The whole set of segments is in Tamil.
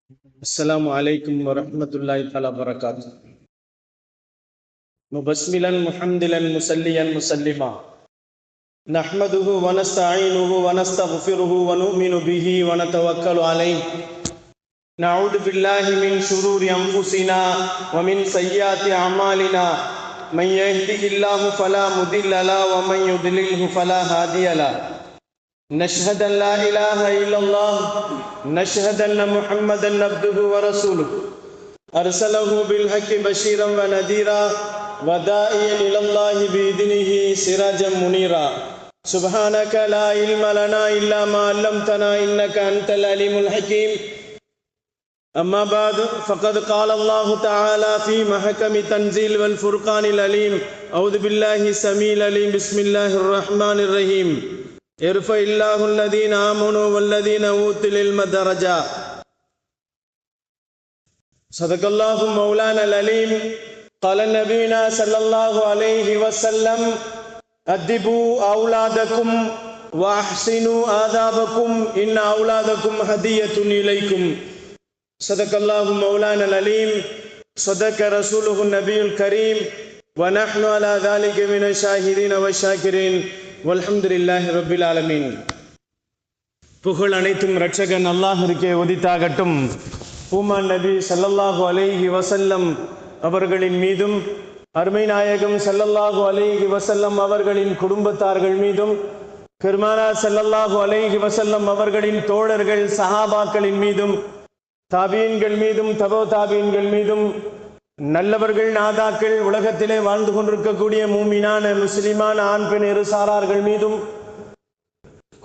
السلام عليكم ورحمة الله تعالى وبركاته. مبسملا محمدلا مسليا مسلما نحمده ونستعينه ونستغفره ونؤمن به ونتوكل عليه. نعوذ بالله من شرور أنفسنا ومن سيئات أعمالنا. من يهده الله فلا مضل له ومن يضلله فلا هادي له. نشهد أن لا إله إلا الله نشهد أن محمدا عبده ورسوله أرسله بالحق بشيرا ونذيرا وداعيا إلى الله بإذنه سراجا منيرا. سبحانك لا علم لنا إلا ما علمتنا إنك أنت العليم الحكيم. أما بعد فقد قال الله تعالى في محكم تنزيل والفرقان العليم. أعوذ بالله السميع العليم. بسم الله الرحمن الرحيم. يرفع الله الذين آمنوا والذين أوتوا العلم درجات. صدق الله مولانا العليم. قال نبينا صلى الله عليه وسلم أدبوا أولادكم وأحسنوا آدابكم إن أولادكم هدية إليكم. صدق الله مولانا العليم. صدق رسوله النبي الكريم ونحن على ذلك من الشاهدين والشاكرين வல்ஹம்துலில்லாஹி ரப்பில் ஆலமீன். புகழ் அனைத்தும் இரட்சகன் அல்லாஹ்விற்கே உரித்தாகட்டும். பூமான் நபி ஸல்லல்லாஹு அலைஹி வஸல்லம் அவர்களின் மீதும் அருமை நாயகம் ஸல்லல்லாஹு அலைஹி வஸல்லம் அவர்களின் குடும்பத்தார்கள் மீதும் பெருமானார் ஸல்லல்லாஹு அலைஹி வஸல்லம் அவர்களின் தோழர்கள் சஹாபாக்களின் மீதும் தாபீன்கள் மீதும் தபோ தாபீன்கள் மீதும் நல்லவர்கள் நாதாக்கள் உலகத்திலே வாழ்ந்து கொண்டிருக்கக்கூடிய மூமினான முஸ்லிமான ஆண் பெண் இரு சாரார்கள் மீதும்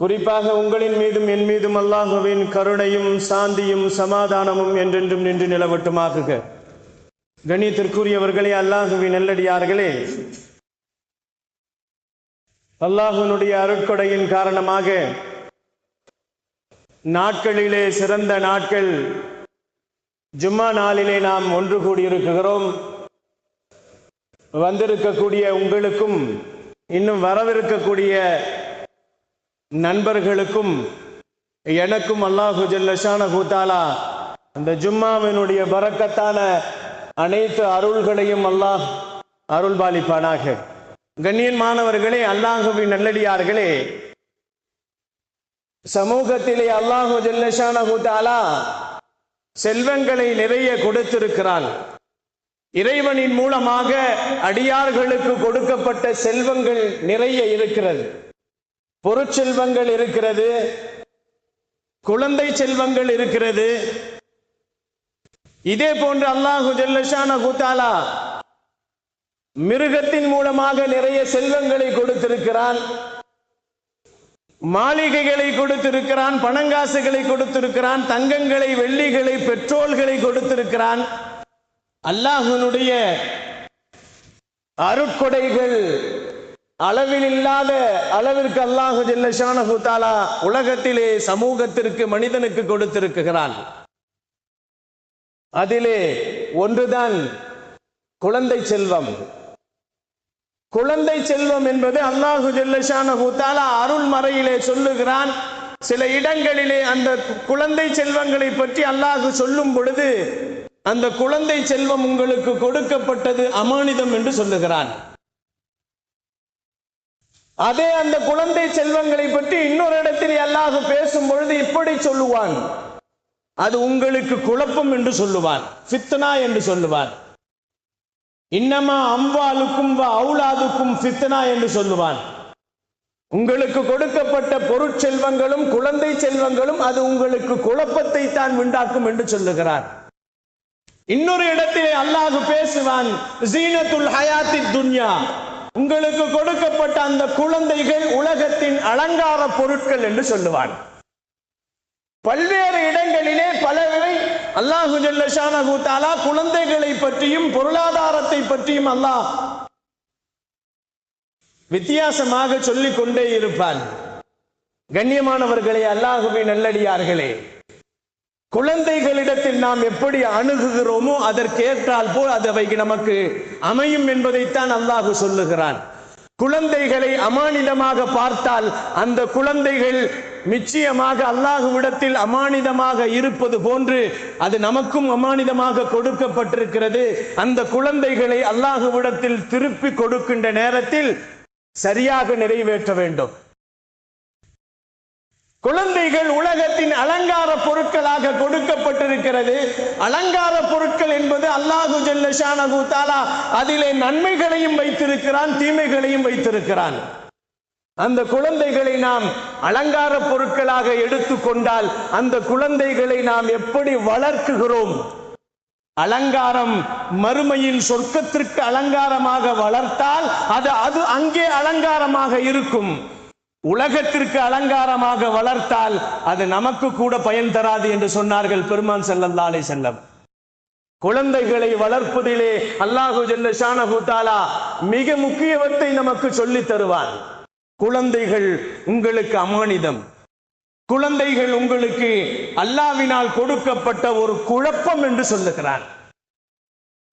குறிப்பாக உங்களின் மீதும் என் மீதும் அல்லாஹுவின் கருணையும் சாந்தியும் சமாதானமும் என்றென்றும் நின்று நிலவட்டுமாகுக. கண்ணியத்திற்குரியவர்களே, அல்லாஹுவின் நல்லடியார்களே, அல்லாஹுனுடைய அருட்கொடையின் காரணமாக நாட்களிலே சிறந்த நாட்கள் ஜும்மா நாளிலே நாம் ஒன்று கூடியிருக்கிறோம். வந்திருக்கக்கூடிய உங்களுக்கும் இன்னும் வரவிருக்கக்கூடிய நண்பர்களுக்கும் எனக்கும் அல்லாஹு ஜல்ல ஷானஹு தஆலா அந்த ஜும்மாவினுடைய பரக்கத்தான அனைத்து அருள்களையும் அல்லாஹ் அருள்பாலிப்பானாக. கண்ணியமானவர்களே, அல்லாஹுவின் நல்லடியார்களே, சமூகத்திலே அல்லாஹு ஜல்ல ஷானஹு தஆலா செல்வங்களை நிறைய கொடுத்திருக்கிறான். இறைவனின் மூலமாக அடியார்களுக்கு கொடுக்கப்பட்ட செல்வங்கள் நிறைய இருக்கிறது. பொருட்செல்வங்கள் இருக்கிறது, குழந்தை செல்வங்கள் இருக்கிறது. இதே போன்று அல்லாஹு ஜல்ல ஷானஹு தஆலா மிருகத்தின் மூலமாக நிறைய செல்வங்களை கொடுத்திருக்கிறான். மாளிகைகளை கொடுத்திருக்கிறான், பணங்காசுகளை கொடுத்திருக்கிறான், தங்கங்களை வெள்ளிகளை பெட்ரோல்களை கொடுத்திருக்கிறான். அல்லாஹ்வினுடைய அருட்கொடைகள் அளவில் இல்லாத அளவிற்கு அல்லாஹு ஜல்ல ஷானஹு தஆலா உலகத்திலே சமூகத்திற்கு மனிதனுக்கு கொடுத்திருக்கிறான். அதிலே ஒன்றுதான் குழந்தை செல்வம். குழந்தை செல்வம் என்பது அல்லாஹு ஜல்ல ஷானஹு தஆலா அருள்மறையிலே சொல்லுகிறான். சில இடங்களிலே அந்த குழந்தை செல்வங்களை பற்றி அல்லாஹு சொல்லும் பொழுது அந்த குழந்தை செல்வம் உங்களுக்கு கொடுக்கப்பட்டது அமானிதம் என்று சொல்லுகிறான். அதே அந்த குழந்தை செல்வங்களை பற்றி இன்னொரு இடத்திலே அல்லாஹு பேசும் பொழுது இப்படி சொல்லுவான், அது உங்களுக்கு குழப்பம் என்று சொல்லுவான், ஃபித்னா என்று சொல்லுவான். இன்னமா அம்வாலுக்கும் அவுலாதுக்கும் ஃபித்னா என்று சொல்லுவான். உங்களுக்கு கொடுக்கப்பட்ட பொருட்செல்வங்களும் குழந்தை செல்வங்களும் அது உங்களுக்கு குழப்பத்தை தான் உண்டாக்கும் என்று சொல்லுகிறார். இன்னொரு இடத்திலே அல்லாஹ் பேசுவான், ஜீனத்துல் ஹயாத்தி துன்யா, உங்களுக்கு கொடுக்கப்பட்ட அந்த குழந்தைகள் உலகத்தின் அலங்கார பொருட்கள் என்று சொல்லுவான். பல்வேறு இடங்களிலே பலவை அல்லாஹு ஜல்ல ஷானஹு தஆலா குழந்தைகளை பற்றியும் பொருளாதாரத்தை பற்றியும் அல்லாஹ் வித்தியாசமாக சொல்லிக் கொண்டே இருப்பான். கண்ணியமானவர்களே, அல்லாஹுவின் நல்லடியார்களே, குழந்தைகளிடத்தில் நாம் எப்படி அணுகுகிறோமோ அதற்கேற்றால் போல் அது அவை நமக்கு அமையும் என்பதைத்தான் அல்லாஹு சொல்லுகிறான். குழந்தைகளை அமானிதமாக பார்த்தால் அந்த குழந்தைகள் நிச்சயமாக அல்லாஹ்விடத்தில் அமானிதமாக இருப்பது போன்று அது நமக்கும் அமானிதமாக கொடுக்கப்பட்டிருக்கிறது. அந்த குழந்தைகளை அல்லாஹ்விடத்தில் திருப்பி கொடுக்கின்ற நேரத்தில் சரியாக நிறைவேற்ற வேண்டும். குழந்தைகள் உலகத்தின் அலங்கார பொருட்களாக கொடுக்கப்பட்டிருக்கிறது. அலங்கார பொருட்கள் என்பது அல்லாஹு ஜல்ல ஷானஹு தஆலா அதிலே நன்மைகளையும் வைத்திருக்கிறான், தீமைகளையும் வைத்திருக்கிறான். அந்த குழந்தைகளை நாம் அலங்கார பொருட்களாக எடுத்துக்கொண்டால் அந்த குழந்தைகளை நாம் எப்படி வளர்க்குகிறோம்? அலங்காரம் மறுமையின் சொர்க்கத்திற்கு அலங்காரமாக வளர்த்தால் அது அங்கே அலங்காரமாக இருக்கும். உலகத்திற்கு அலங்காரமாக வளர்த்தால் அது நமக்கு கூட பயன் தராது என்று சொன்னார்கள் பெருமான் ஸல்லல்லாஹு அலைஹி வஸல்லம். குழந்தைகளை வளர்ப்பதிலே அல்லாஹு ஜல்ல ஷானஹு தஆலா மிக முக்கியத்தை நமக்கு சொல்லி தருவான். குழந்தைகள் உங்களுக்கு அமானிதம். குழந்தைகள் உங்களுக்கு அல்லாஹ்வினால் கொடுக்கப்பட்ட ஒரு குழப்பம் என்று சொல்லுகிறான்.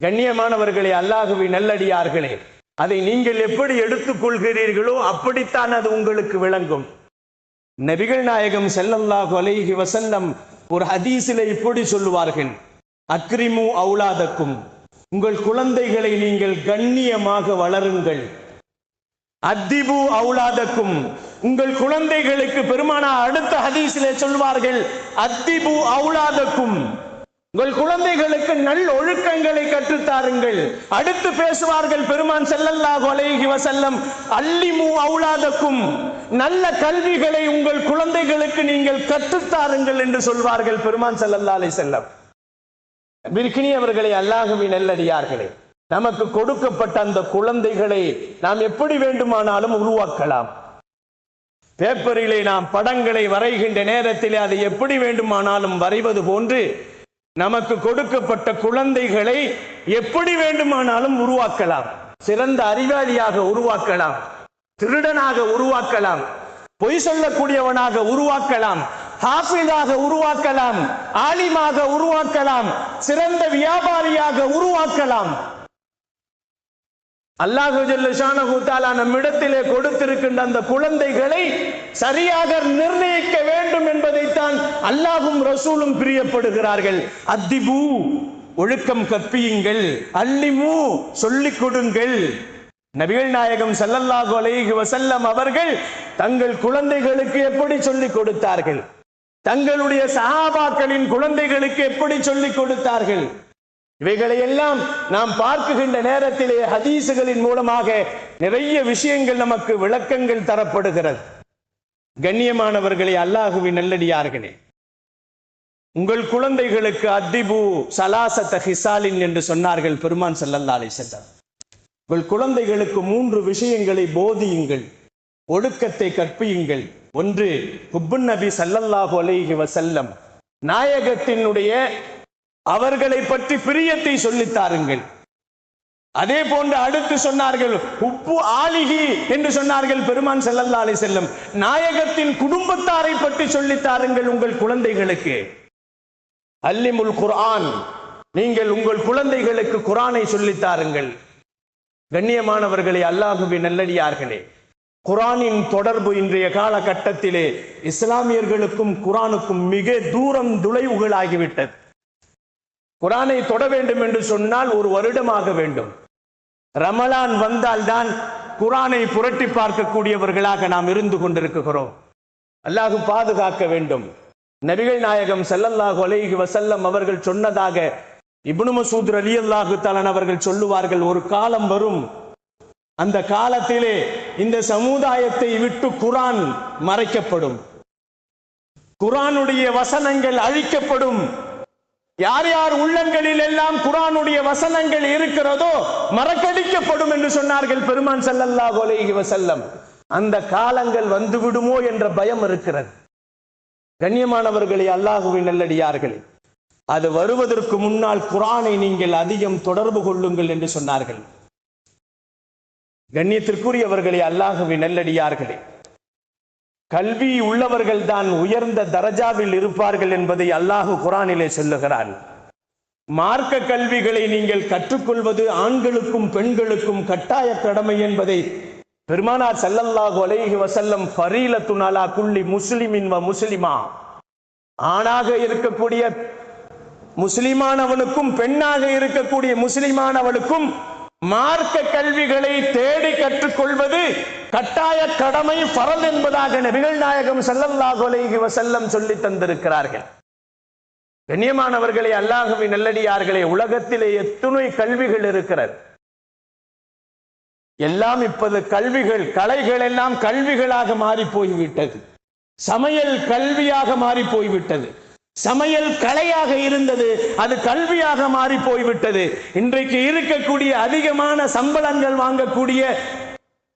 கண்ணியமானவர்களே, அல்லாஹ்வின் நல்லடியார்களே, அதை நீங்கள் எப்படி எடுத்துக் கொள்கிறீர்களோ அப்படித்தான் அது உங்களுக்கு விளங்கும். நபிகள் நாயகம் ஸல்லல்லாஹு அலைஹி வஸல்லம் ஒரு ஹதீஸிலே இப்படி சொல்லுவார்கள், அக்ரிமு அவுலாதக்கும், உங்கள் குழந்தைகளை நீங்கள் கண்ணியமாக வளருங்கள். அத்திபு அவுலாதக்கும், உங்கள் குழந்தைகளுக்கு பெருமானார் அடுத்த ஹதீஸிலே சொல்வார்கள், அத்திபு அவுலாதக்கும், உங்கள் குழந்தைகளுக்கு நல் ஒழுக்கங்களை கற்றுத்தாருங்கள். அடுத்து பேசுவார்கள் பெருமான் ஸல்லல்லாஹு அலைஹி வஸல்லம், அல்லிமு அவுலாதக்கும், நல்ல கல்விகளை உங்கள் குழந்தைகளுக்கு நீங்கள் கற்றுத்தாருங்கள் என்று சொல்வார்கள் பெருமான் ஸல்லல்லாஹு அலைஹி வஸல்லம். அவர்களை அல்லாஹ்வின் நல்லடியார்களே, நமக்கு கொடுக்கப்பட்ட அந்த குழந்தைகளை நாம் எப்படி வேண்டுமானாலும் உருவாக்கலாம். பேப்பரிலே நாம் படங்களை வரைகின்ற நேரத்தில் அதை எப்படி வேண்டுமானாலும் வரைவது போன்று நமக்கு கொடுக்கப்பட்ட குழந்தைகளை எப்படி வேண்டுமானாலும் உருவாக்கலாம். சிறந்த அறிவாளியாக உருவாக்கலாம், திருடனாக உருவாக்கலாம், பொய் சொல்லக்கூடியவனாக உருவாக்கலாம், ஹாஃபிஸாக உருவாக்கலாம், ஆலிமாக உருவாக்கலாம், சிறந்த வியாபாரியாக உருவாக்கலாம். அல்லாஹு ஜல்ல ஷானஹு தஆலா நம்மிடத்திலே கொடுத்திருக்கின்ற அந்த குழந்தைகளை சரியாக நிர்ணயிக்க வேண்டும் என்பதைத்தான் அல்லாஹும் ரசூலும் பிரியப்படுகிறார்கள். அத்திபு, ஒழுக்கம் கற்பியுங்கள், அல்லிமு, சொல்லிக் கொடுங்கள். நபிகள் நாயகம் ஸல்லல்லாஹு அலைஹி வஸல்லம் அவர்கள் தங்கள் குழந்தைகளுக்கு எப்படி சொல்லிக் கொடுத்தார்கள்? தங்களுடைய சஹாபாக்களின் குழந்தைகளுக்கு எப்படி சொல்லிக் கொடுத்தார்கள்? இவைகளை எல்லாம் நாம் பார்க்குகின்ற நேரத்திலே ஹதீசுகளின் மூலமாக நிறைய விஷயங்கள் நமக்கு விளக்கங்கள் தரப்படுகிறது. கண்ணியமானவர்களே, அல்லாஹ்வின் நல்லடியார்களே, உங்கள் குழந்தைகளுக்கு அத்திபு சலாசத ஹிசாலின் என்று சொன்னார்கள் பெருமான் ஸல்லல்லாஹு அலைஹி வஸல்லம். உங்கள் குழந்தைகளுக்கு 3 விஷயங்களை போதியுங்கள், ஒழுக்கத்தை கற்பியுங்கள். ஒன்று, ஹுப்புன் நபி ஸல்லல்லாஹு அலைஹி வஸல்லம், நாயகத்தினுடைய அவர்களை பற்றி பிரியத்தை சொல்லித்தாருங்கள். அதே போன்று அடுத்து சொன்னார்கள் உப்பு ஆலிஹி என்று சொன்னார்கள் பெருமான் ஸல்லல்லாஹு அலைஹி வஸல்லம், நாயகத்தின் குடும்பத்தாரை பற்றி சொல்லித்தாருங்கள் உங்கள் குழந்தைகளுக்கு. அல்லிமுல் குர்ஆன், நீங்கள் உங்கள் குழந்தைகளுக்கு குர்ஆனை சொல்லித்தாருங்கள். கண்ணியமானவர்களே, அல்லாஹ்வின் நல்லடியார்களே, குர்ஆனின் தொடர்பு இன்றைய காலகட்டத்திலே இஸ்லாமியர்களுக்கும் குர்ஆனுக்கும் மிக தூரம் துளைவுகளாகிவிட்டது. குர்ஆனை தொட வேண்டும் என்று சொன்னால் 1 வருடமாக வேண்டும். ரமலான் வந்தால்தான் குர்ஆனை புரட்டி பார்க்கக்கூடியவர்களாக நாம் இருந்து கொண்டிருக்கிறோம். அல்லாஹ் பாதுகாக்க வேண்டும். நபிகள் நாயகம் ஸல்லல்லாஹு அலைஹி வஸல்லம் அவர்கள் சொன்னதாக இப்னு மஸ்ஊத் ரலியல்லாஹு தஆலா அவர்கள் சொல்லுவார்கள், ஒரு காலம் வரும், அந்த காலத்திலே இந்த சமுதாயத்தை விட்டு குர்ஆன் மறைக்கப்படும், குர்ஆனுடைய வசனங்கள் அழிக்கப்படும். யார் யார் உள்ளங்களில் எல்லாம் குர்ஆனுடைய வசனங்கள் இருக்கிறதோ மறக்கடிக்கப்படும் என்று சொன்னார்கள் பெருமான் ஸல்லல்லாஹு அலைஹி வஸல்லம். அந்த காலங்கள் வந்துவிடுமோ என்ற பயம் இருக்கிறது. கண்ணியமானவர்களே, அல்லாஹ்வின் நல்லடியார்களே, அது வருவதற்கு முன்னால் குர்ஆனை நீங்கள் அதிகம் தொடர்பு கொள்ளுங்கள் என்று சொன்னார்கள். கண்ணியத்திற்குரியவர்களே, அல்லாஹ்வின் நல்லடியார்களே, கல்வி உள்ளவர்கள் தான் உயர்ந்த தரஜாவில் இருப்பார்கள் என்பதை அல்லாஹ் குர்ஆனிலே சொல்லுகிறான். மார்க்க கல்விகளை நீங்கள் கற்றுக்கொள்வது ஆண்களுக்கும் பெண்களுக்கும் கட்டாய கடமை என்பதை பெருமானார் ஸல்லல்லாஹு அலைஹி வஸல்லம் ஃபரீலத்துன் அலா குல்லி முஸ்லிமின் வ முஸ்லிமா, ஆணாக இருக்கக்கூடிய முஸ்லிமானவனுக்கும் பெண்ணாக இருக்கக்கூடிய முஸ்லிமானவனுக்கும் மார்க்க கல்விகளை தேடி கற்றுக்கொள்வது கட்டாய கடமை, ஃபரல் என்பதாக நபிகள் நாயகம் ஸல்லல்லாஹு அலைஹி வஸல்லம் சொல்லி தந்திருக்கிறார்கள். கண்ணியமானவர்களே, அல்லாஹ்வின் நல்லடியார்களே, உலகத்திலே எத்தனை கல்விகள் இருக்கிறது. எல்லாம் இப்போது கல்விகள், கலைகள் எல்லாம் கல்விகளாக மாறி போய்விட்டது. சமையல் கல்வியாக மாறி போய்விட்டது. சமையல் கலையாக இருந்தது, அது கல்வியாக மாறி போய்விட்டது. இன்றைக்கு இருக்கக்கூடிய அதிகமான சம்பளங்கள் வாங்கக்கூடிய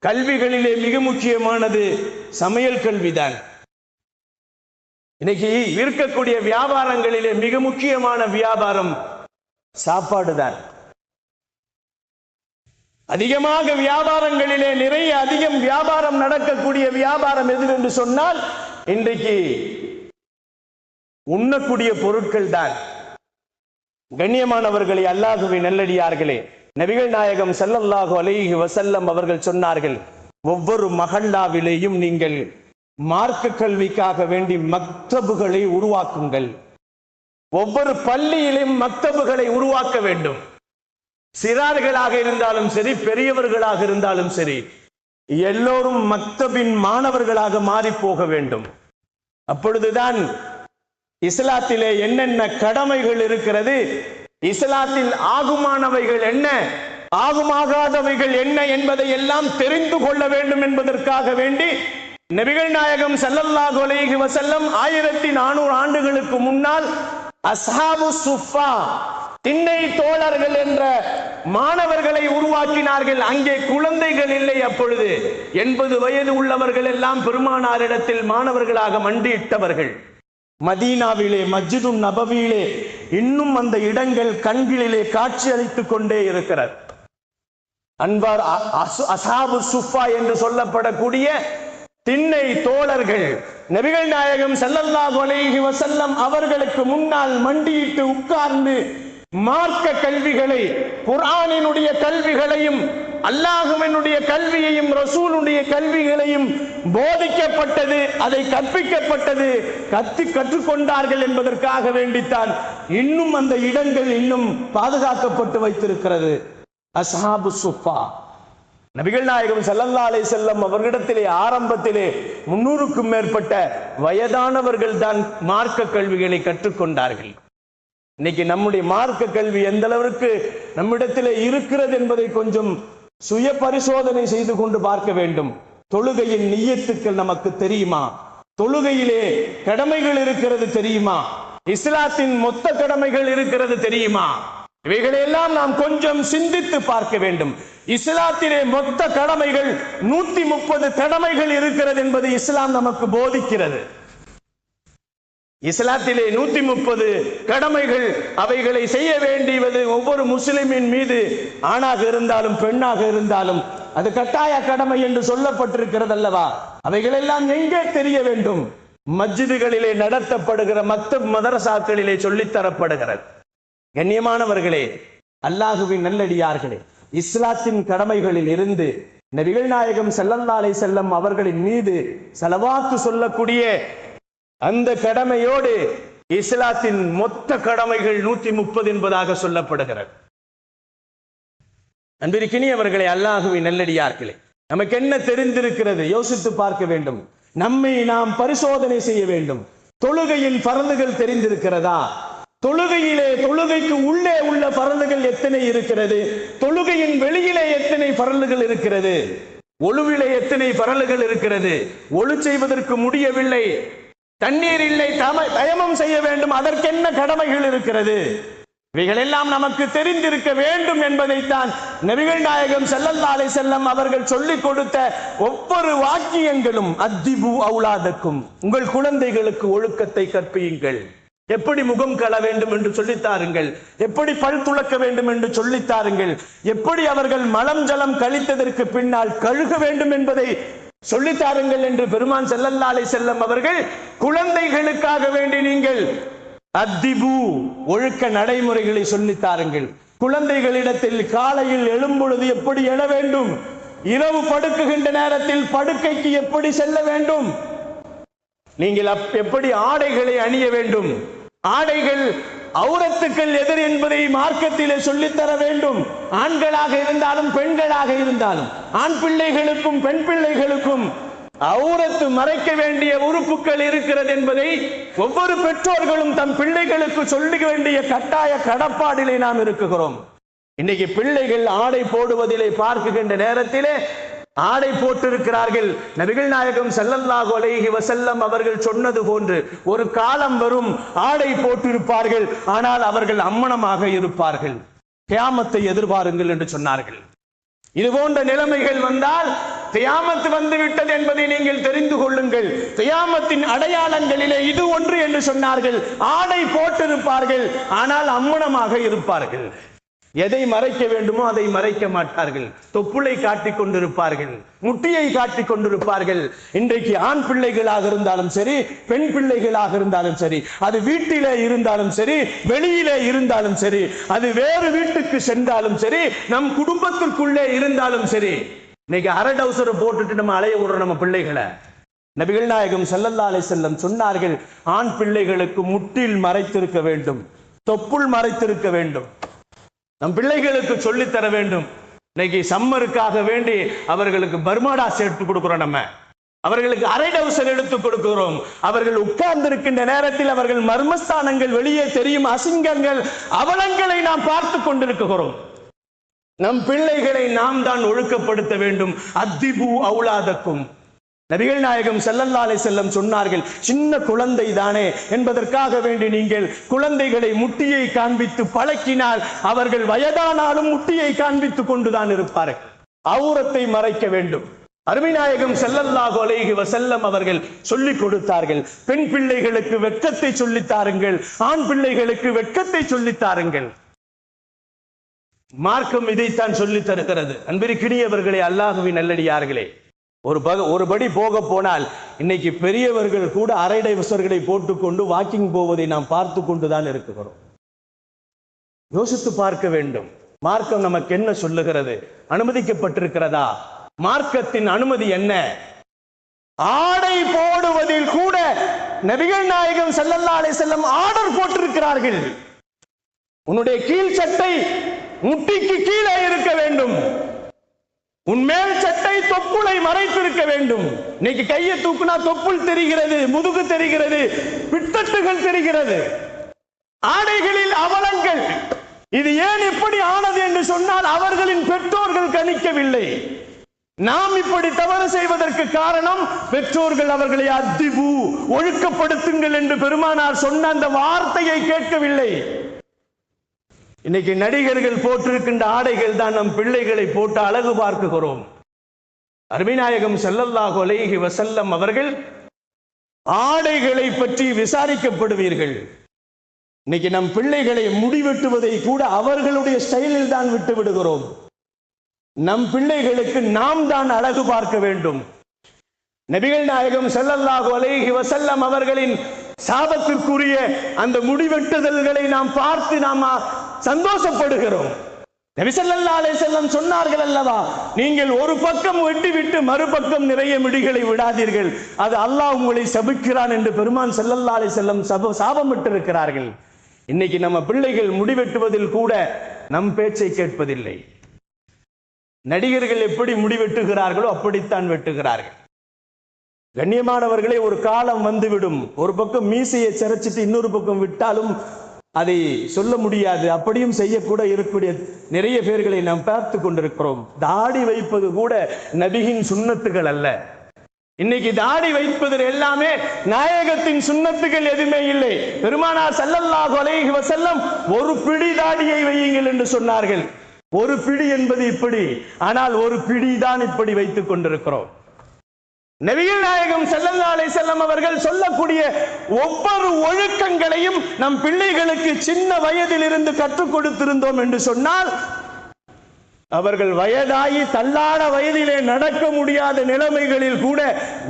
கல்விகளிலே மிக முக்கியமானது சமையல் கல்விதான். இன்னைக்கு இருக்கக்கூடிய வியாபாரங்களிலே மிக முக்கியமான வியாபாரம் சாப்பாடு தான். அதிகமாக வியாபாரங்களிலே அதிகம் வியாபாரம் நடக்கக்கூடிய வியாபாரம் எது என்று சொன்னால் இன்றைக்கு உண்ணக்கூடிய பொருட்கள் தான். கண்ணியமானவர்களே, அல்லாஹ்வின் நல்லடியார்களே, நபிகள் நாயகம் ஸல்லல்லாஹு அலைஹி வஸல்லம் அவர்கள் சொன்னார்கள், ஒவ்வொரு மஹல்லாவிலேயும் நீங்கள் மார்க்க கல்விக்காக வேண்டி மக்தபுகளை உருவாக்குங்கள். ஒவ்வொரு பள்ளியிலும் மக்தபுகளை உருவாக்க வேண்டும். சிறார்களாக இருந்தாலும் சரி, பெரியவர்களாக இருந்தாலும் சரி, எல்லோரும் மக்தபின் மாணவர்களாக மாறி போக வேண்டும். அப்பொழுதுதான் இஸ்லாத்திலே என்னென்ன கடமைகள் இருக்கிறது, இஸ்லாத்தில் ஆகுமானவைகள் என்ன, ஆகுமாகாதவைகள் என்ன என்பதை எல்லாம் தெரிந்து கொள்ள வேண்டும் என்பதற்காக வேண்டி நபிகள் நாயகம் ஸல்லல்லாஹு அலைஹி வஸல்லம் 1400 ஆண்டுகளுக்கு முன்னால் அஸ்ஹாபு சுஃபா, திண்ணை தோழர்கள் என்ற மாணவர்களை உருவாக்கினார்கள். அங்கே குழந்தைகள் இல்லை. அப்பொழுது 80 வயது உள்ளவர்கள் எல்லாம் பெருமானாரிடத்தில் மாணவர்களாக மண்டியிட்டவர்கள். மதீனாவிலே மஸ்ஜிதுன் நபவியிலே இன்னும் அந்த இடங்கள் கண்களிலே காட்சி அளித்துக் கொண்டே இருக்கிறது. அன்பார் அஸ்ஹாபு சுஃபா என்று சொல்லப்படக்கூடிய திண்ணை தோழர்கள் நபிகள் நாயகம் ஸல்லல்லாஹு அலைஹி வஸல்லம் அவர்களுக்கு முன்னால் மண்டியிட்டு உட்கார்ந்து மார்க்க கல்விகளை, குர்ஆனினுடைய கல்விகளையும் அல்லாஹ்வினுடைய கல்வியையும் ரசூலுடைய கல்விகளையும் போதிக்கப்பட்டது, அதை கற்பிக்கப்பட்டது, கற்றுக்கொண்டார்கள் என்பதற்காக வேண்டித்தான் இன்னும் அந்த இடங்கள் இன்னும் பாதுகாக்கப்பட்டு வைத்திருக்கிறது. அஸ்ஹாபு சுஃபா, நபிகள் நாயகம் ஸல்லல்லாஹு அலைஹி வஸல்லம் அவர்களிடத்திலே ஆரம்பத்திலே 300க்கும் மேற்பட்ட வயதானவர்கள் தான் மார்க்க கல்விகளை கற்றுக்கொண்டார்கள். இன்னைக்கு நம்முடைய மார்க்க கல்வி எந்த அளவிற்கு நம்மிடத்திலே இருக்கிறது என்பதை கொஞ்சம் சுய பரிசோதனை செய்து கொண்டு பார்க்க வேண்டும். தொழுகையின் நிய்யத்துக்கள் நமக்கு தெரியுமா? தொழுகையிலே கடமைகள் இருக்கிறது தெரியுமா? இஸ்லாத்தின் மொத்த கடமைகள் இருக்கிறது தெரியுமா? இவைகளெல்லாம் நாம் கொஞ்சம் சிந்தித்து பார்க்க வேண்டும். இஸ்லாத்திலே மொத்த கடமைகள் 130 கடமைகள் இருக்கிறது என்பது இஸ்லாம் நமக்கு போதிக்கிறது. இஸ்லாத்திலே 130 கடமைகள், அவைகளை செய்ய வேண்டியது ஒவ்வொரு முஸ்லிமின் மீது, ஆணாக இருந்தாலும் பெண்ணாக இருந்தாலும் அது கட்டாய கடமை என்று சொல்லப்பட்டிருக்கிறது அல்லவா? அவைகளெல்லாம் எங்கே தெரிய வேண்டும்? மஸ்ஜிதுகளிலே நடத்தப்படுகிற மக்தப் மதரசாக்களிலே சொல்லித்தரப்படுகிறது. கண்ணியமானவர்களே, அல்லாஹுவின் நல்லடியார்களே, இஸ்லாத்தின் கடமைகளில் இருந்து நபிகள் நாயகம் ஸல்லல்லாஹு அலைஹி வஸல்லம் அவர்களின் மீது ஸலவாத்து சொல்லக்கூடிய அந்த கடமையோடு இஸ்லாத்தின் மொத்த கடமைகள் 130 என்பதாக சொல்லப்படுகிறது. அன்பிற்கினியவர்களே, அல்லாஹுவின் நல்லடியார்களே, நமக்கு என்ன தெரிந்திருக்கிறது? யோசித்து பார்க்க வேண்டும். நம்மை நாம் பரிசோதனை செய்ய வேண்டும். தொழுகையின் பரந்துகள் தெரிந்திருக்கிறதா? தொழுகைக்கு உள்ளே உள்ள பரந்துகள் எத்தனை இருக்கிறது? தொழுகையின் வெளியிலே எத்தனை பரலுகள் இருக்கிறது? ஒழுவிலே எத்தனை பரலுகள் இருக்கிறது? ஒழு செய்வதற்கு முடியவில்லை, தண்ணீர் இல்லை, தயமம் செய்ய வேண்டும், அதற்கென்ன கடமைகள் இருக்கிறது? இவைகளெல்லாம் நமக்கு தெரிந்திருக்க வேண்டும் என்பதைத்தான் நபிகள் நாயகம் ஸல்லல்லாஹு அலைஹி வஸல்லம் அவர்கள் சொல்லிக் கொடுத்த ஒவ்வொரு வாக்கியங்களும், அத்திபு அவுலாதக்கும், உங்கள் குழந்தைகளுக்கு ஒழுக்கத்தை கற்பியுங்கள், எப்படி முகம் கழ வேண்டும் என்று சொல்லித்தாருங்கள், எப்படி பல் துளக்க வேண்டும் என்று சொல்லித்தாருங்கள், எப்படி அவர்கள் மலம் ஜலம் கழித்ததற்கு பின்னால் கழுக வேண்டும் என்பதை சொல்லித்தாருங்கள் என்று பெருமான் ஸல்லல்லாஹு அலைஹி வஸல்லம் அவர்கள் குழந்தைகளுக்காக வேண்டி நீங்கள் அத்திபு ஒழுக்க நடைமுறைகளை சொல்லித்தாருங்கள். குழந்தைகளிடத்தில் காலையில் எழும்பொழுது எப்படி எழ வேண்டும், இரவு படுக்குகின்ற நேரத்தில் படுக்கைக்கு எப்படி செல்ல வேண்டும், நீங்கள் எப்படி ஆடைகளை அணிய வேண்டும், ஆடைகள் அவுரத்துக்கள் எதிர் என்பதை மார்க்கத்திலே சொல்லித்தர வேண்டும். ஆண்களாக இருந்தாலும் பெண்களாக இருந்தாலும், ஆண் பிள்ளைகளுக்கும் பெண் பிள்ளைகளுக்கும் அவுரத்து மறைக்க வேண்டிய உறுப்புகள் இருக்கிறது என்பதை ஒவ்வொரு பெற்றோர்களும் தம் பிள்ளைகளுக்கு சொல்ல வேண்டிய கட்டாய கடப்பாடிலே நாம் இருக்குகிறோம். இன்னைக்கு பிள்ளைகள் ஆடை போடுவதிலே பார்க்குகின்ற நேரத்திலே ஆடை போட்டிருக்கிறார்கள். நபிகள் நாயகம் ஸல்லல்லாஹு அலைஹி வஸல்லம் அவர்கள் சொன்னது போன்று ஒரு காலம் வரும், ஆடை போட்டிருப்பார்கள், ஆனால் அவர்கள் அம்மனமாக இருப்பார்கள். கியாமத்தை எதிர்பாருங்கள் என்று சொன்னார்கள். இது போன்ற நிலைமைகள் வந்தால் கியாமத் வந்து விட்டது என்பதை நீங்கள் தெரிந்து கொள்ளுங்கள். கியாமத்தின் அடையாளங்களிலே இது ஒன்று என்று சொன்னார்கள். ஆடை போட்டிருப்பார்கள், ஆனால் அம்மனமாக இருப்பார்கள். எதை மறைக்க வேண்டுமோ அதை மறைக்க மாட்டார்கள். தொப்புளை காட்டிக் கொண்டிருப்பார்கள், முட்டியை காட்டிக் கொண்டிருப்பார்கள். இன்றைக்கு ஆண் பிள்ளைகளாக இருந்தாலும் சரி, பெண் பிள்ளைகளாக இருந்தாலும் சரி, அது வீட்டிலே இருந்தாலும் சரி, வெளியிலே இருந்தாலும் சரி, அது வேறு வீட்டுக்கு சென்றாலும் சரி, நம் குடும்பத்திற்குள்ளே இருந்தாலும் சரி, இன்னைக்கு அரை டவுசரை போட்டுட்டு நம்ம அலைய விடுறோம் நம்ம பிள்ளைகளை. நபிகள் நாயகம் ஸல்லல்லாஹு அலைஹி வஸல்லம் சொன்னார்கள், ஆண் பிள்ளைகளுக்கு முட்டில் மறைத்திருக்க வேண்டும், தொப்புள் மறைத்திருக்க வேண்டும். நம் பிள்ளைகளுக்கு சொல்லித்தர வேண்டும். இன்னைக்கு சம்மருக்காக வேண்டி அவர்களுக்கு பர்மாடா சேர்த்து கொடுக்கிறோம், நம்ம அவர்களுக்கு அரை டவுசர் எடுத்து கொடுக்கிறோம். அவர்கள் உட்கார்ந்து இருக்கின்ற நேரத்தில் அவர்கள் மர்மஸ்தானங்கள் வெளியே தெரியும், அசிங்கங்கள் அவலங்களை நாம் பார்த்து கொண்டிருக்கிறோம். நம் பிள்ளைகளை நாம் தான் ஒழுக்கப்படுத்த வேண்டும். அத்திபு அவுலாதக்கும். நபிகள் நாயகம் ஸல்லல்லாஹு அலைஹி வஸல்லம் சொன்னார்கள், சின்ன குழந்தை தானே என்பதற்காக வேண்டி நீங்கள் குழந்தைகளை முட்டியை காண்பித்து பழக்கினால் அவர்கள் வயதானாலும் முட்டியை காண்பித்து கொண்டுதான் இருப்பார்கள். அவுரத்தை மறைக்க வேண்டும். அருமைநாயகம் ஸல்லல்லாஹு அலைஹி வஸல்லம் அவர்கள் சொல்லிக் கொடுத்தார்கள், பெண் பிள்ளைகளுக்கு வெட்கத்தை சொல்லித்தாருங்கள், ஆண் பிள்ளைகளுக்கு வெட்கத்தை சொல்லித்தாருங்கள். மார்க்கம் இதைத்தான் சொல்லித் தருகிறது. அன்பிற்கினியவர்களே, அல்லாஹ்வின் நல்லடியார்களே, ஒரு படி போக போனால் இன்னைக்கு பெரியவர்கள் கூட அரை டவுசர்களை போட்டுக்கொண்டு வாக்கிங் போவதை நாம் பார்த்து கொண்டுதான் இருக்கிறோம். யோசித்து பார்க்க வேண்டும். மார்க்கம் நமக்கு என்ன சொல்லுகிறது? அனுமதிக்கப்பட்டிருக்கிறதா? மார்க்கத்தின் அனுமதி என்ன? ஆடை போடுவதில் கூட நபிகள் நாயகம் ஸல்லல்லாஹு அலைஹி வஸல்லம் ஆர்டர் போட்டிருக்கிறார்கள். உன்னுடைய கீழ் சட்டை முட்டிக்கு கீழே இருக்க வேண்டும், உன் மேல் சட்டை தொப்புளை மறைத்திருக்க வேண்டும். இன்னைக்கு கையை தூக்குனா தொப்புள் தெரிகிறது, முதுகு தெரிகிறது, பித்தட்டுகள் தெரிகிறது, ஆடைகளில் அவலங்கள். இது ஏன் இப்படி ஆனது என்று சொன்னால் அவர்களின் பெற்றோர்கள் கணிக்கவில்லை. நாம் இப்படி தவறு செய்வதற்கு காரணம் பெற்றோர்கள் அவர்களை அத்திபு ஒழுக்கப்படுத்துங்கள் என்று பெருமானார் சொன்ன அந்த வார்த்தையை கேட்கவில்லை. இன்னைக்கு நடிகர்கள் போட்டிருக்கின்ற ஆடைகள் தான் நம் பிள்ளைகளை போட்டு அழகு பார்க்குகிறோம். அருமைநாயகம் ஸல்லல்லாஹு அலைஹி வஸல்லம் அவர்கள் ஆடைகளை பற்றி விசாரிக்கப்படுவீர்கள். இன்னைக்கு நம் பிள்ளைகளை முடிவெட்டுவதை கூட அவர்களுடைய ஸ்டைலில் தான் விட்டு விடுகிறோம். நம் பிள்ளைகளுக்கு நாம் தான் அழகு பார்க்க வேண்டும். நபிகள் நாயகம் ஸல்லல்லாஹு அலைஹி வஸல்லம் அவர்களின் சாபத்திற்குரிய அந்த முடிவெட்டுதல்களை நாம் பார்த்து நாம் சந்தோஷப்படுகிறோம். நபி ஸல்லல்லாஹு அலைஹி வஸல்லம் சொன்னார்கள் அல்லவா, நீங்கள் ஒரு பக்கம் வெட்டிவிட்டு மறுபக்கம் நிறைய முடிகளை விடாதீர்கள், அது அல்லாஹ் உங்களை சபிக்கிறான் என்று பெருமான் ஸல்லல்லாஹு அலைஹி வஸல்லம் சாபமிட்டு இருக்கிறார்கள். இன்னைக்கு நம்ம பிள்ளைகள் முடிவெட்டுவதில் கூட நம் பேச்சை கேட்பதில்லை. நடிகர்கள் எப்படி முடிவெட்டுகிறார்களோ அப்படித்தான் வெட்டுகிறார்கள். கண்ணியமானவர்களே, ஒரு காலம் வந்துவிடும், ஒரு பக்கம் மீசையை சிரைச்சிட்டு இன்னொரு பக்கம் விட்டாலும் அதை சொல்ல முடியாது, அப்படியும் செய்யக்கூட இருக்கக்கூடிய நிறைய பேர்களை நாம் பார்த்து கொண்டிருக்கிறோம். தாடி வைப்பது கூட நபியின் சுன்னத்துகள் அல்ல. இன்னைக்கு தாடி வைப்பதில் எல்லாமே நாயகத்தின் சுன்னத்துகள் எதுவுமே இல்லை. பெருமானார் ஸல்லல்லாஹு அலைஹி வஸல்லம் ஒரு பிடி தாடியை வையுங்கள் என்று சொன்னார்கள். ஒரு பிடி என்பது இப்படி, ஆனால் ஒரு பிடி தான் இப்படி வைத்துக் கொண்டிருக்கிறோம். நபிகள் நாயகம் ஸல்லல்லாஹு அலைஹி வஸல்லம் அவர்கள் சொல்லக்கூடிய ஒவ்வொரு ஒழுக்கங்களையும் நம் பிள்ளைகளுக்கு சின்ன வயதில் இருந்து கற்றுக் கொடுத்திருந்தோம் என்று சொன்னால், அவர்கள் வயதாகி தள்ளாட வயதிலே நடக்க முடியாத நிலைமைகளில் கூட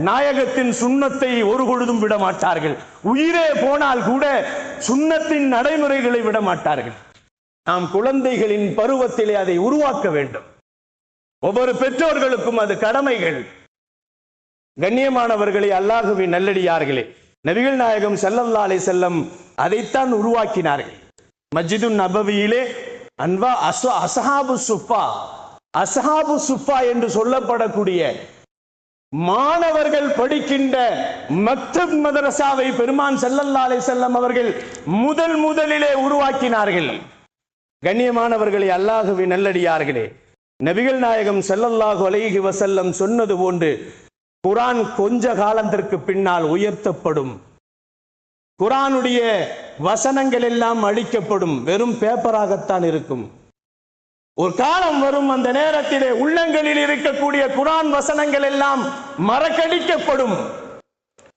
நாயகத்தின் சுன்னத்தை ஒரு பொழுதும் விட மாட்டார்கள். உயிரே போனால் கூட சுன்னத்தின் நடைமுறைகளை விட மாட்டார்கள். நாம் குழந்தைகளின் பருவத்திலே அதை உருவாக்க வேண்டும். ஒவ்வொரு பெற்றோர்களுக்கும் அது கடமைகள். கண்ணியமானவர்களே, அல்லாஹ்வின் நல்லடியார்களே, நபிகள் நாயகம் ஸல்லல்லாஹு அலைஹி வஸல்லம் அதைத்தான் உருவாக்கினார்கள். மஸ்ஜிது நபவியிலே அஸ்ஹாபு சுஃபா என்று சொல்லப்படக்கூடிய மாணவர்கள் படிக்கின்ற மக்தப் மதரசாவை பெருமான் ஸல்லல்லாஹு அலைஹி வஸல்லம் அவர்கள் முதலிலே உருவாக்கினார்கள். கண்ணியமானவர்களே, அல்லாஹ்வின் நல்லடியார்களே, நபிகள் நாயகம் ஸல்லல்லாஹு அலைஹி வஸல்லம் சொன்னது போன்று குர்ஆன் கொஞ்ச காலத்திற்கு பின்னால் உயர்த்தப்படும். குர்ஆனுடைய வசனங்கள் எல்லாம் அழிக்கப்படும், வெறும் பேப்பராகத்தான் இருக்கும். ஒரு காலம் வரும், அந்த நேரத்திலே உள்ளங்களில் இருக்கக்கூடிய குர்ஆன் வசனங்கள் எல்லாம் மறக்கடிக்கப்படும்.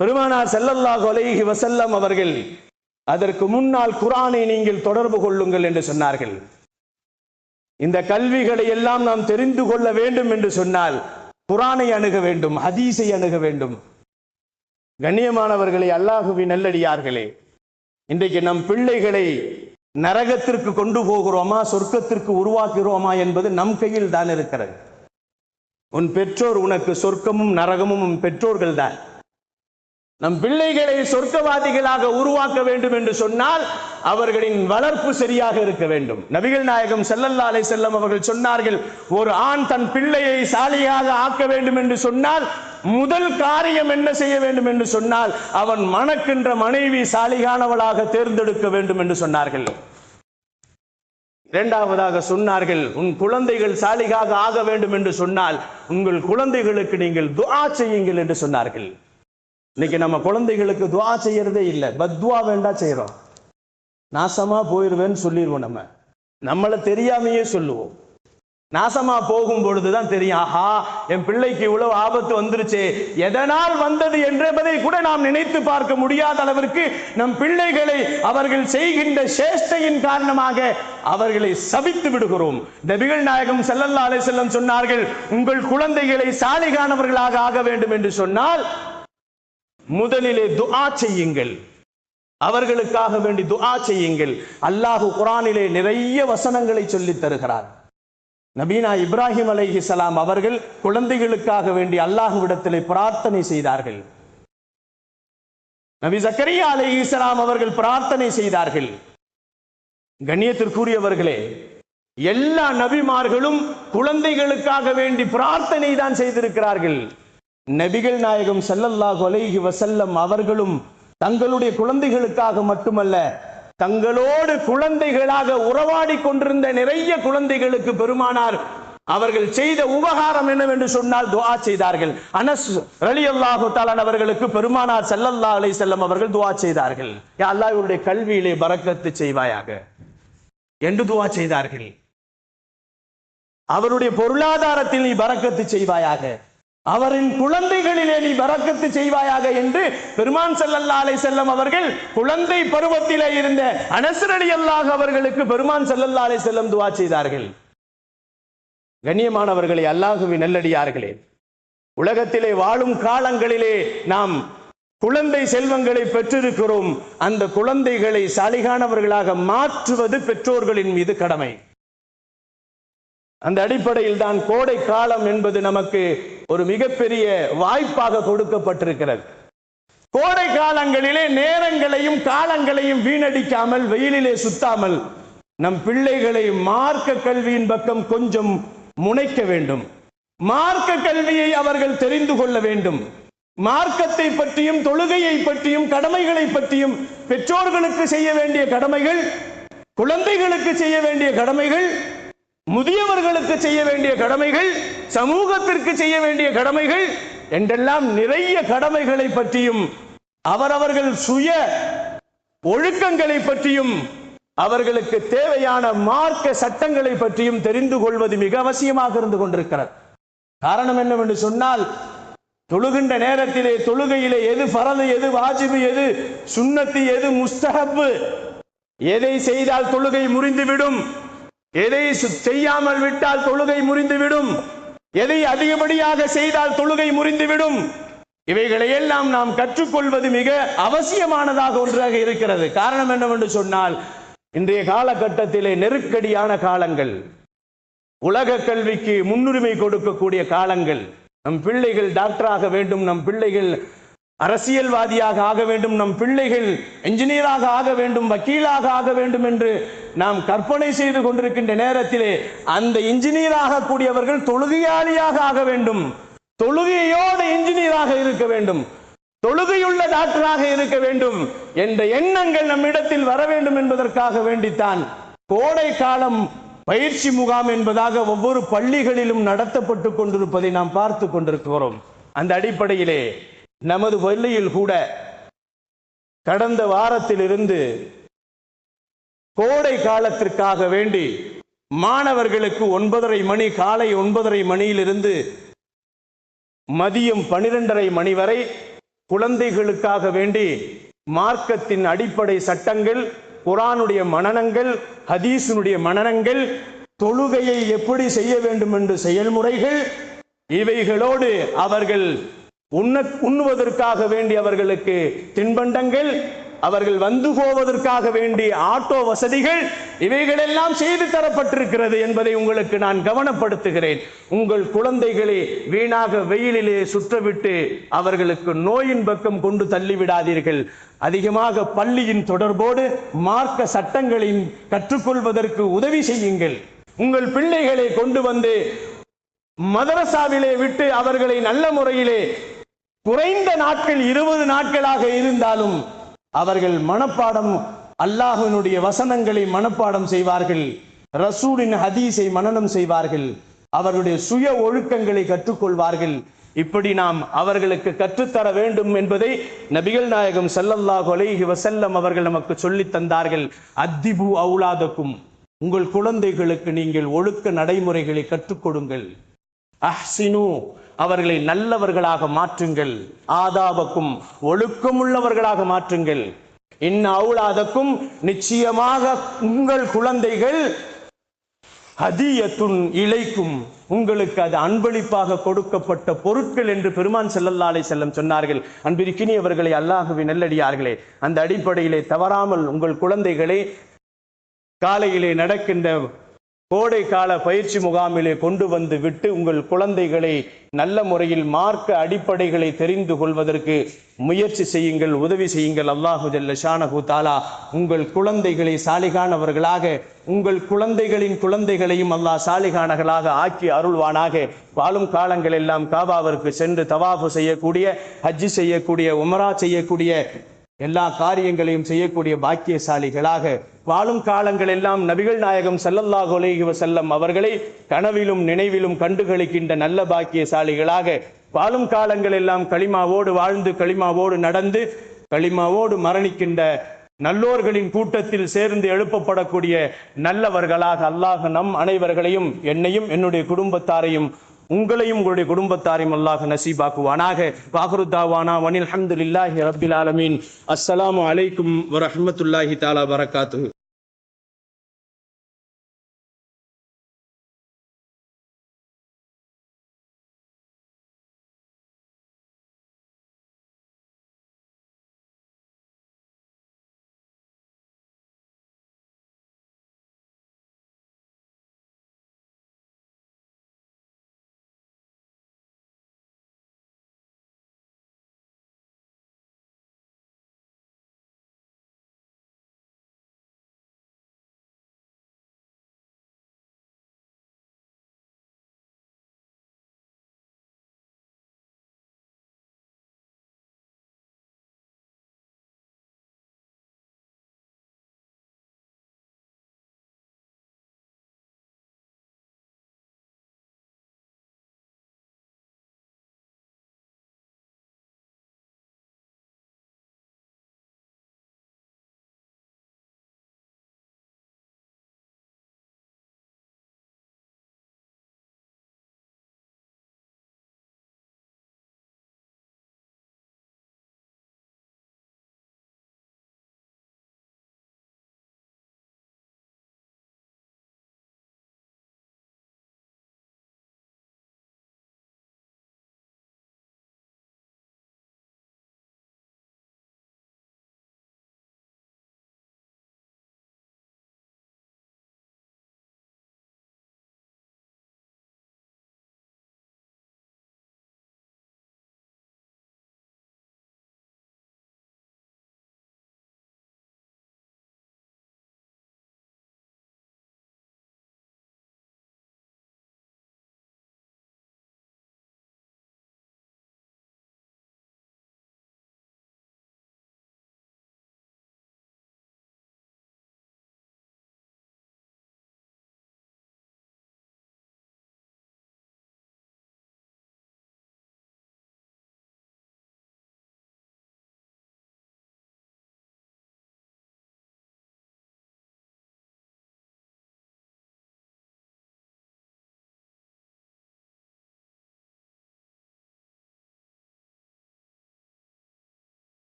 பெருமானார் ஸல்லல்லாஹு அலைஹி வஸல்லம் அவர்கள் அதற்கு முன்னால் குர்ஆனை நீங்கள் தொடர்பு கொள்ளுங்கள் என்று சொன்னார்கள். இந்த கல்விகளை எல்லாம் நாம் தெரிந்து கொள்ள வேண்டும் என்று சொன்னால் குர்ஆனை அணுக வேண்டும், ஹதீஸை அணுக வேண்டும். கண்ணியமானவர்களே, அல்லாஹ்வின் நல்லடியார்களே, இன்றைக்கு நம் பிள்ளைகளை நரகத்திற்கு கொண்டு போகிறோமா, சொர்க்கத்திற்கு உருவாக்குகிறோமா என்பது நம் கையில் தான் இருக்கிறது. உன் பெற்றோர் உனக்கு சொர்க்கமும் நரகமும் உன் பெற்றோர்கள் தான். நம் பிள்ளைகளை சொர்க்கவாதிகளாக உருவாக்க வேண்டும் என்று சொன்னால் அவர்களின் வளர்ப்பு சரியாக இருக்க வேண்டும். நபிகள் நாயகம் ஸல்லல்லாஹு அலைஹி வஸல்லம் அவர்கள் சொன்னார்கள், ஒரு ஆண் தன் பிள்ளையை சாலியாக ஆக்க வேண்டும் என்று சொன்னால் முதல் காரியம் என்ன செய்ய வேண்டும் என்று சொன்னால் அவன் மணக்கின்ற மனைவி சாலிகானவளாக தேர்ந்தெடுக்க வேண்டும் என்று சொன்னார்கள். இரண்டாவதாக சொன்னார்கள், உன் குழந்தைகள் சாலிகாக ஆக வேண்டும் என்று சொன்னால் உங்கள் குழந்தைகளுக்கு நீங்கள் துஆ செய்யுங்கள் என்று சொன்னார்கள். இன்னைக்கு நம்ம குழந்தைகளுக்கு துஆ செய்யறதே இல்லை, பத்வா வேண்டாம் செய்யறோம். நாசமா போயிருவேன்னு சொல்லிடுவோம். நம்மளை தெரியாமையே சொல்லுவோம். நாசமா போகும் பொழுதுதான் தெரியும், ஆஹா என் பிள்ளைக்கு இவ்வளவு ஆபத்து வந்துருச்சு, எதனால் வந்தது என்பதை கூட நாம் நினைத்து பார்க்க முடியாத அளவிற்கு நம் பிள்ளைகளை அவர்கள் செய்கின்ற சேஷ்டையின் காரணமாக அவர்களை சபித்து விடுகிறோம். நபிகள் நாயகம் ஸல்லல்லாஹு அலைஹி வஸல்லம் சொன்னார்கள், உங்கள் குழந்தைகளை சாலிகானவர்களாக ஆக வேண்டும் என்று சொன்னால் முதலிலே துஆ செய்யுங்கள், அவர்களுக்காக வேண்டி துஆ செய்யுங்கள். அல்லாஹ் குர்ஆனிலே நிறைய வசனங்களை சொல்லித் தருகிறார். நபீனா இப்ராஹிம் அலைஹிஸ்ஸலாம் அவர்கள் குழந்தைகளுக்காக வேண்டி அல்லாஹ்விடத்திலே பிரார்த்தனை செய்தார்கள். நபி ஜக்கரியா அலைஹிஸ்ஸலாம் அவர்கள் பிரார்த்தனை செய்தார்கள். கண்ணியத்திற்குரியவர்களே, எல்லா நபிமார்களும் குழந்தைகளுக்காக வேண்டி பிரார்த்தனை தான் செய்திருக்கிறார்கள். நபிகள் நாயகம் ஸல்லல்லாஹு அலைஹி வஸல்லம் அவர்களும் தங்களுடைய குழந்தைகளுக்காக மட்டுமல்ல, தங்களோடு குழந்தைகளாக உறவாடி கொண்டிருந்த நிறைய குழந்தைகளுக்கு பெருமானார் அவர்கள் செய்த உபகாரம் என்னவென்று சொன்னால் துஆ செய்தார்கள். அனஸ் ரலியல்லாஹு தஆலா அவர்களுக்கு பெருமானார் ஸல்லல்லாஹு அலைஹி வஸல்லம் அவர்கள் துஆ செய்தார்கள், யா அல்லாஹ் இவருடைய கல்வியிலே பரக்கத்து செய்வாயாக என்று துஆ செய்தார்கள். அவருடைய பொருளாதாரத்தில் நீ பரக்கத்து செய்வாயாக, அவரின் குழந்தைகளிலே நீ பரக்கத்து செய்வாயாக என்று பெருமான் ஸல்லல்லாஹு அலைஹி வஸல்லம் அவர்கள் குழந்தை பருவத்திலே இருந்த அனஸ் ரலியல்லாஹு அவர்களுக்கு பெருமான் ஸல்லல்லாஹு அலைஹி வஸல்லம் துஆ செய்தார்கள். கண்ணியமானவர்களே, அல்லாஹ்வின் நல்லடியார்களே, உலகத்திலே வாழும் காலங்களிலே நாம் குழந்தை செல்வங்களை பெற்றிருக்கிறோம். அந்த குழந்தைகளை சாலிகானவர்களாக மாற்றுவது பெற்றோர்களின் மீது கடமை. அந்த அடிப்படையில் தான் கோடை காலம் என்பது நமக்கு ஒரு மிகப்பெரிய வாய்ப்பாக கொடுக்கப்பட்டிருக்கிறது. கோடை காலங்களிலே நேரங்களையும் காலங்களையும் வீணடிக்காமல், வெயிலிலே சுத்தாமல் நம் பிள்ளைகளை மார்க்க கல்வியின் பக்கம் கொஞ்சம் முனைக்க வேண்டும். மார்க்க கல்வியை அவர்கள் தெரிந்து கொள்ள வேண்டும். மார்க்கத்தை பற்றியும் தொழுகையை பற்றியும் கடமைகளை பற்றியும் பெற்றோர்களுக்கு செய்ய வேண்டிய கடமைகள், குழந்தைகளுக்கு செய்ய வேண்டிய கடமைகள், முதியவர்களுக்கு செய்ய வேண்டிய கடமைகள், சமூகத்திற்கு செய்ய வேண்டிய கடமைகள் என்றெல்லாம் நிறைய கடமைகளை பற்றியும் அவரவர்கள் சுய ஒழுக்கங்களை பற்றியும் அவர்களுக்கு தேவையான மார்க்க சட்டங்களை பற்றியும் தெரிந்து கொள்வது மிக அவசியமாக இருந்து கொண்டிருக்கிறது. காரணம் என்னவென்று சொன்னால், தொழுகின்ற நேரத்திலே தொழுகையிலே எது ஃபரது, எது வாஜிபு, எது சுன்னத்து, எது முஸ்தஹப், எதை செய்தால் தொழுகை முறிந்துவிடும், எதை செய்யாமல் விட்டால் தொழுகை முறிந்துவிடும், எதை அதிகப்படியாக செய்தால் தொழுகை முறிந்துவிடும், இவைகளை எல்லாம் நாம் கற்றுக்கொள்வது மிக அவசியமானதாக ஒன்றாக இருக்கிறது. காரணம் என்னவென்று சொன்னால், இன்றைய காலகட்டத்திலே நெருக்கடியான காலங்கள், உலக கல்விக்கு முன்னுரிமை கொடுக்கக்கூடிய காலங்கள். நம் பிள்ளைகள் டாக்டராக வேண்டும், நம் பிள்ளைகள் அரசியல்வாதியாக ஆக வேண்டும், நம் பிள்ளைகள் என்ஜினியராக ஆக வேண்டும், வக்கீலாக ஆக வேண்டும் என்று நாம் கற்பனை செய்து கொண்டிருக்கின்ற நேரத்திலே அந்த இன்ஜினியராக கூடியவர்கள் தொழுகையாளியாக ஆக வேண்டும், தொழுகையோடு இன்ஜினியராக இருக்க வேண்டும், தொழுகையுள்ள டாக்டராக இருக்க வேண்டும் என்ற எண்ணங்கள் நம்மிடத்தில் வர வேண்டும் என்பதற்காக வேண்டித்தான் கோடை காலம் பயிற்சி முகாம் என்பதாக ஒவ்வொரு பள்ளிகளிலும் நடத்தப்பட்டு கொண்டிருப்பதை நாம் பார்த்து கொண்டிருக்கிறோம். அந்த அடிப்படையிலே நமது பள்ளியில் கூட கடந்த வாரத்திலிருந்து கோடை காலத்திற்காக வேண்டி மாணவர்களுக்கு 9:30 மணி, காலை 9:30 மணியிலிருந்து மதியம் 12:30 மணி வரை குழந்தைகளுக்காக வேண்டி மார்க்கத்தின் அடிப்படை சட்டங்கள், குர்ஆனுடைய மனனங்கள், ஹதீஸினுடைய மனனங்கள், தொழுகையை எப்படி செய்ய வேண்டும் என்று செயல்முறைகள், இவைகளோடு அவர்கள் உண்ணுவதற்காக வேண்டி அவர்களுக்கு தின்பண்டங்கள், அவர்கள் வந்து போவதற்காக வேண்டி ஆட்டோ வசதிகள், இவைகளெல்லாம் செய்து தரப்பட்டிருக்கிறது என்பதை உங்களுக்கு நான் கவனப்படுத்துகிறேன். உங்கள் குழந்தைகளை வீணாக வெயிலிலே சுற்றவிட்டு அவர்களுக்கு நோயின் பக்கம் கொண்டு தள்ளிவிடாதீர்கள். அதிகமாக பள்ளியின் தொடர்போடு மார்க்க சட்டங்களின் கற்றுக்கொள்வதற்கு உதவி செய்யுங்கள். உங்கள் பிள்ளைகளை கொண்டு வந்து மதரசாவிலே விட்டு அவர்களை நல்ல முறையிலே குறைந்த நாட்கள் 20 நாட்களாக இருந்தாலும் அவர்கள் மனப்பாடம், அல்லாஹ்வினுடைய வசனங்களை மனப்பாடம் செய்வார்கள், ரசூலின் ஹதீஸை மனனம் செய்வார்கள், அவர்களுடைய சுய ஒழுக்கங்களை கற்றுக்கொள்வார்கள். இப்படி நாம் அவர்களுக்கு கற்றுத்தர வேண்டும் என்பதை நபிகள் நாயகம் ஸல்லல்லாஹு அலைஹி வஸல்லம் அவர்கள் நமக்கு சொல்லி தந்தார்கள். அத்திபு அவுலாதக்கும், உங்கள் குழந்தைகளுக்கு நீங்கள் ஒழுக்க நடைமுறைகளை கற்றுக் கொடுங்கள். அஹ்சினு, அவர்களை நல்லவர்களாக மாற்றுங்கள். ஆதாபக்கும், ஒழுக்கமுள்ளவர்களாக மாற்றுங்கள். இன்ன அவுலாதக்கும், நிச்சயமாக உங்கள் குழந்தைகள் ஹதியத்துன் இலைக்கும், உங்களுக்கு அது அன்பளிப்பாக கொடுக்கப்பட்ட பொருட்கள் என்று பெருமான் ஸல்லல்லாஹு அலைஹி வஸல்லம் சொன்னார்கள். அன்பிற்கினியவர்களே, அல்லாஹ்வின் நல்லடியார்களே, அந்த அடிப்படையிலே தவறாமல் உங்கள் குழந்தைகளை காலையிலே நடக்கின்ற கோடை கால பயிற்சி முகாமிலே கொண்டு வந்து விட்டு உங்கள் குழந்தைகளை நல்ல முறையில் மார்க்க அடிப்படைகளை தெரிந்து கொள்வதற்கு முயற்சி செய்யுங்கள், உதவி செய்யுங்கள். அல்லாஹு ஜல்ல ஷானஹு தஆலா உங்கள் குழந்தைகளை சாலிகானவர்களாக, உங்கள் குழந்தைகளின் குழந்தைகளையும் அல்லாஹ் சாலிகானர்களாக ஆக்கி அருள்வானாக. வாழும் காலங்கள் எல்லாம் காபாவிற்கு சென்று தவாஃபு செய்யக்கூடிய, ஹஜ்ஜி செய்யக்கூடிய, உம்ரா செய்யக்கூடிய, எல்லா காரியங்களையும் செய்யக்கூடிய பாக்கியசாலிகளாக, வாழும் காலங்கள் எல்லாம் நபிகள் நாயகம் ஸல்லல்லாஹு அலைஹி வஸல்லம் அவர்களை கனவிலும் நினைவிலும் கண்டுகளிக்கின்ற நல்ல பாக்கியசாலிகளாக, வாழும் காலங்கள் எல்லாம் களிமாவோடு வாழ்ந்து களிமாவோடு நடந்து களிமாவோடு மரணிக்கின்ற நல்லோர்களின் கூட்டத்தில் சேர்ந்து எழுப்பப்படக்கூடிய நல்லவர்களாக அல்லாஹ் நம் அனைவர்களையும், என்னையும் என்னுடைய குடும்பத்தாரையும் உங்களையும் உங்களுடைய குடும்பத்தாரையும் அல்லாஹ் நசீபாக்குவானாக. வாஹிரு தாவானா வனில் ஹம்துலில்லாஹி ரப்பில் ஆலமீன். அஸ்ஸலாமு அலைக்கும் வரஹ்மத்துல்லாஹி தஆலா பரகாத்துஹு.